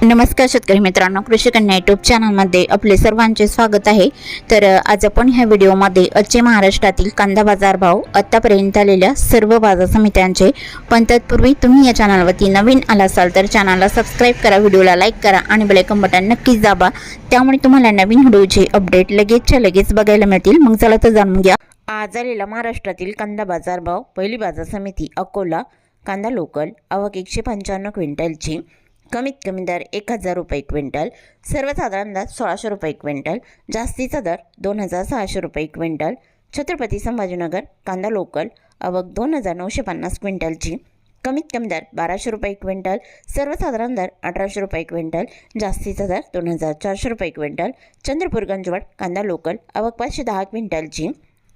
नमस्कार शेतकरी मित्रांनो, कृषी कन्या यूट्यूब चॅनलमध्ये आपले सर्वांचे स्वागत आहे। तर आज आपण ह्या व्हिडिओमध्ये आजचे महाराष्ट्रातील कांदा बाजार भाव, आतापर्यंत आलेल्या सर्व बाजार समित्यांचे, पण तत्पूर्वी तुम्ही या चॅनलवरती नवीन आला असाल तर चॅनलला सबस्क्राइब करा, व्हिडिओला लाईक करा आणि बेल आयकॉन बटन नक्कीच दाबा, त्यामुळे तुम्हाला नवीन व्हिडिओचे अपडेट लगेचच्या लगेच बघायला मिळतील। मग चला तर जाणून घ्या आज आलेला महाराष्ट्रातील कांदा बाजार भाव। पहिली बाजार समिती अकोला, कांदा लोकल, आवक 195 क्विंटलची, कमीत कमी दर 1000 रुपये क्विंटल, सर्वसाधारण दर 1600 रुपये क्विंटल, जास्तीचा दर 2600 रुपये क्विंटल। छत्रपती संभाजीनगर कांदा लोकल, आवक 2950 क्विंटलची, कमीत कमी दर 1200 रुपये क्विंटल, सर्वसाधारण दर 1800 रुपये क्विंटल, जास्तीचा दर 2400 रुपये क्विंटल। चंद्रपूर गंजवड कांदा लोकल, आवक 510 क्विंटलची,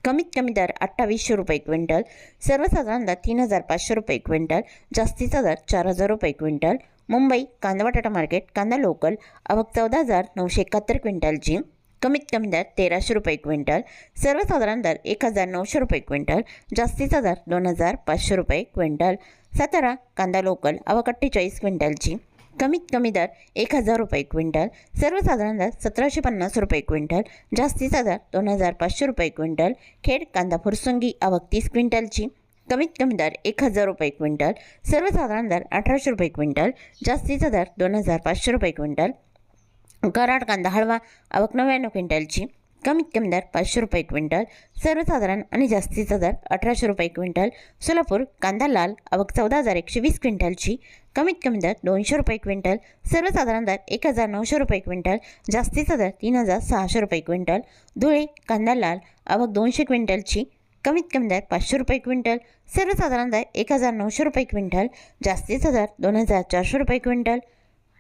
कमीत कमी दर 2800 रुपये क्विंटल, सर्वसाधारण दर 3500 रुपये क्विंटल, जास्तीचा दर 4000 रुपये क्विंटल। मुंबई कांदा बटाटा मार्केट कांदा लोकल, आवक 14971 क्विंटलची, कमीत कमी दर 1300 रुपये क्विंटल, सर्वसाधारण दर 1900 रुपये क्विंटल, जास्तीचा दर 2500 रुपये क्विंटल। सातारा कांदा लोकल, आवक 48 क्विंटलची, कमीत कमी दर 1000 रुपये क्विंटल, सर्वसाधारण दर 1750 रुपये क्विंटल, जास्तीचा दर 2500 रुपये क्विंटल। खेड कांदा फुरसुंगी, आवक 30 क्विंटलची, कमीत कमी दर 1000 रुपये क्विंटल, सर्वसाधारण दर 1800 रुपये क्विंटल, जास्तीचा दर 2500 रुपये क्विंटल। कराड कांदा हळवा, आवक 99 क्विंटलची, कमीत कमी दर 500 रुपये क्विंटल, सर्वसाधारण आणि जास्तीचा दर 1800 रुपये क्विंटल। सोलापूर कांदा लाल, आवक 14120 क्विंटलची, कमीत कमी दर 200 रुपये क्विंटल, सर्वसाधारण दर 1900 रुपये क्विंटल, जास्तीचा दर 3600 रुपये क्विंटल। धुळे कांदा लाल, आवक 200 क्विंटलची, कमीत कमी दर 500 रुपये क्विंटल, सर्वसाधारण दर 1900 रुपये क्विंटल, जास्तीचा दर 2400 रुपये क्विंटल।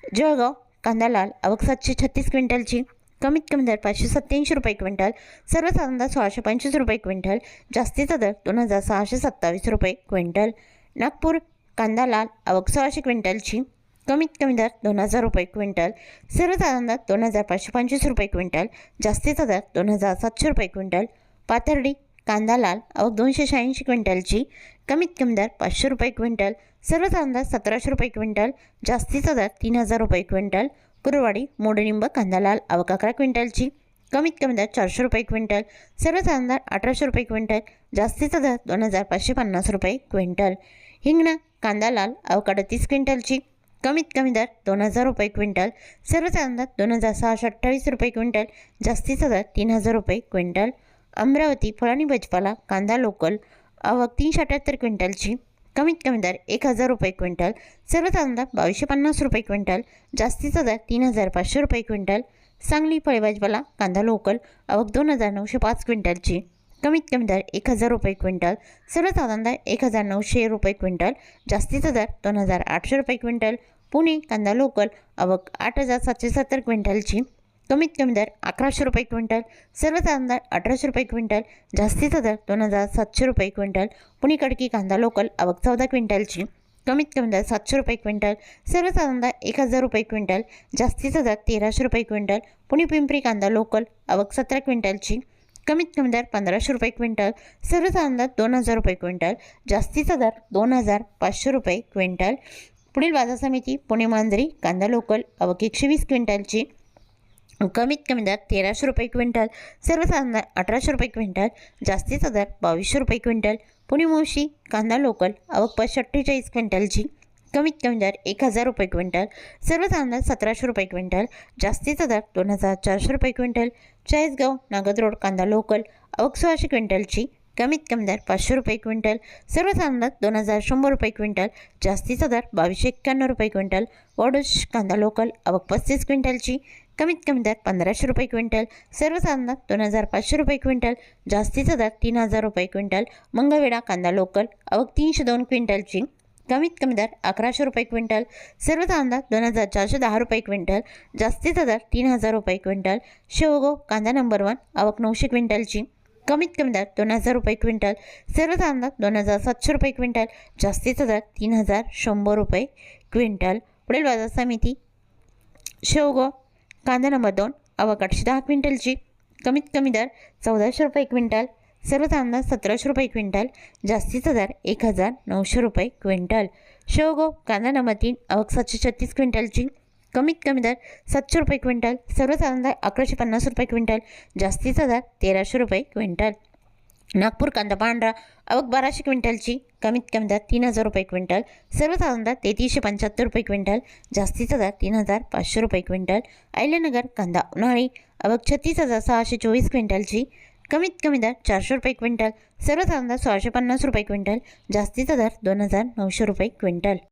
जळगाव कांदा लाल, आवक 736 क्विंटलची, कमीत कमी दर 587 रुपये क्विंटल, सर्वसाधारण दर 1625 रुपये क्विंटल, जास्तीचा दर 2627 रुपये क्विंटल। नागपूर कांदा लाल, आवक 1600 क्विंटलची, कमीत कमी दर 2000 रुपये क्विंटल, सर्वसाधारण दर 2525 रुपये क्विंटल, जास्तीचा दर 2700 रुपये क्विंटल। पाथर्डी कांदा लाल, आवक 286 क्विंटलची, कमीत कमी दर 500 रुपये क्विंटल, सर्वसाधारण दर 1700 रुपये क्विंटल, जास्तीचा दर 3000 रुपये क्विंटल। कुरवाडी मोडलिंब कांदा लाल, आवक 11 क्विंटलची, कमीत कमी दर 400 रुपये क्विंटल, सर्वसाधारण दर 1800 रुपये क्विंटल, जास्तीचा दर 2550 रुपये क्विंटल। हिंगणा कांदा लाल, आवक 38 क्विंटलची, कमीत कमी दर 2000 रुपये क्विंटल, सर्वसाधारण दर 2628 रुपये क्विंटल, जास्तीचा दर 3000 रुपये क्विंटल। अमरावती फळ आणि भाजीपाला कांदा लोकल, आवक 378 क्विंटलची, कमीत कमी दर 1000 रुपये क्विंटल, सर्वसाधारण दर 2250 रुपये क्विंटल, जास्तीचा दर 3500 रुपये क्विंटल। सांगली फळे भाजीपाला कांदा लोकल, आवक 2905 क्विंटलची, कमीत कमी दर 1000 रुपये क्विंटल, सर्वसाधारण दर 1900 रुपये क्विंटल, जास्तीचा दर 2800 रुपये क्विंटल। पुणे कांदा लोकल, आवक 8770 क्विंटलची, कमीत कमी दर 1100 रुपये क्विंटल, सर्वसाधारण दर 1800 रुपये क्विंटल, जास्तीचा दर 2700 रुपये क्विंटल। पुणे खडकी कांदा लोकल, आवक 14 क्विंटलची, कमीत कमी दर 700 रुपये क्विंटल, सर्वसाधारण दर 1000 रुपये क्विंटल, जास्तीचा दर 1300 रुपये क्विंटल। पुणे पिंपरी कांदा लोकल, आवक 17 क्विंटलची, कमीत कमी दर 1500 रुपये क्विंटल, सर्वसाधारण दर 2000 रुपये क्विंटल, जास्तीचा दर 2500 रुपये क्विंटल। पुढील बाजार समिती पुणे मांजरी कांदा लोकल, आवक 120 क्विंटलची, कमीत कमी दर 1300 रुपये क्विंटल, सर्वसाधारण दर 1800 रुपये क्विंटल, जास्तीचा दर 2200 रुपये क्विंटल। पुणे मुळशी कांदा लोकल, आवक 548 क्विंटलची, कमीत कमी दर 1000 रुपये क्विंटल, सर्वसाधारण दर 1700 रुपये क्विंटल, जास्तीचा दर 2400 रुपये क्विंटल। चाळीसगाव नागद रोड कांदा लोकल, आवक 1600 क्विंटलची, कमीत कमी दर 500 रुपये क्विंटल, सर्वसाधारण दर 2100 रुपये क्विंटल, जास्तीचा दर 2291 रुपये क्विंटल। वडोश कांदा लोकल, आवक 35 क्विंटलची, कमीत कमी दर 1500 रुपये क्विंटल, सर्वसाधारण दर 2500 रुपये क्विंटल, जास्तीचा दर 3000 रुपये क्विंटल। मंगळवेढा कांदा लोकल, आवक 302 क्विंटलची, कमीत कमी दर 1100 रुपये क्विंटल, सर्वसाधारण दर 2410 रुपये क्विंटल, जास्तीचा दर 3000 रुपये क्विंटल। शेवगाव कांदा नंबर 1, आवक 900 क्विंटलची, कमीत कमी दर 2000 रुपये क्विंटल, सर्वसाधारण दर 2700 रुपये क्विंटल, जास्तीचा दर 3100 रुपये क्विंटल। पुढील बाजार समिती शेवगाव कांदा नंबर 2, आवक 810 क्विंटलची, कमीत कमी दर 1400 रुपये क्विंटल, सर्वसाधारण दर 1700 रुपये क्विंटल, जास्तीचा दर 1900 रुपये क्विंटल। शेवगाव कांदा नंबर 3, आवक 736 क्विंटलची, कमीत कमी दर 700 रुपये क्विंटल, सर्वसाधारण दर 1150 रुपये क्विंटल, जास्तीचा दर 1300 रुपये क्विंटल. नागपूर कांदा पांढरा आवक 1200 क्विंटलची, कमीत कमी दर 3000 रुपये क्विंटल, सर्वसाधारण दर 3375 रुपये क्विंटल, जास्तीचा दर 3500 रुपये क्विंटल. अहिल्यानगर कांदा उन्हाळी आवक 36624 क्विंटलची, कमीत कमी दर 400 रुपये क्विंटल, सर्वसाधारण दर 1650 रुपये क्विंटल, जास्तीचा दर 2900 रुपये क्विंटल.